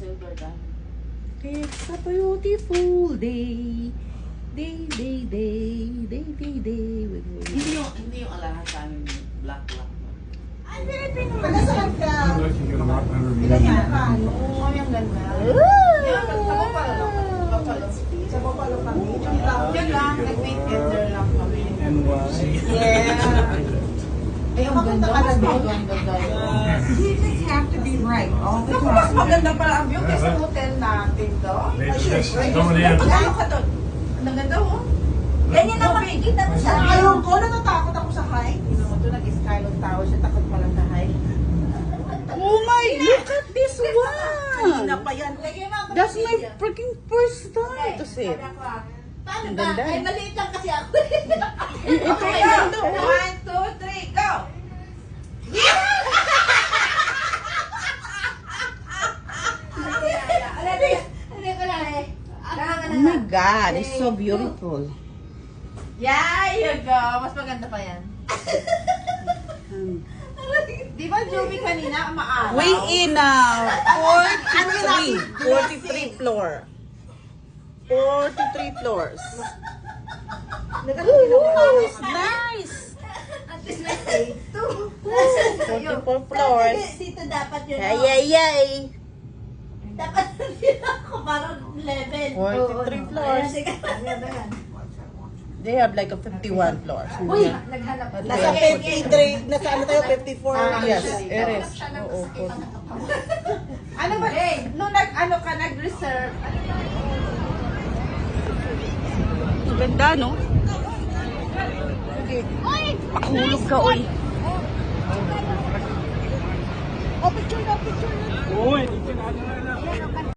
silver ka. It's a beautiful day. Day. Hindi yung alahas sa amin black. Ay, Pilipino. Taga-saan ka? Oo, yung ganda. Sa Bopalo kami. Yan lang, nag-paint ender lang kami. Yeah. Ay, ang ganda. Mas maganda. You just have to be right all the Mas time. maganda pala ang view kaysa hotel natin doon. Ano ka doon? Ang ganda oh. Ganyan na makikita mo sa ayaw ko, natatakot ako sa height. Tingnan mo doon, nag-Skylog Tower siya, takot pala sa height. Oh my, look at this one. pa yan. That's my freaking first time to see it. Paano Ang ba? ganda. Ay, maliit lang kasi ako. Ito Okay, ang ganda. go. 1, 2, 3, go! Oh my God, it's so beautiful. Yeah, you go. Mas maganda pa yan. Di ba, Joby, kanina umaaraw? We in 43 floor. 43 floors. Oh, it's nice. At least may say, 44 floors. Dito dapat yun. Yay. Dapat dito ako parang level. 43 floors. They have like a 51 floors. Uy, naghanap. Nasa 53, nasa ano tayo, 54. Yes, it is. Oo, Ano ba? Nung nag-reserve, ano ba? Ganda, no? Okay. Pakahulog ka, oy. Oh, picture na. Uy, hindi ka na.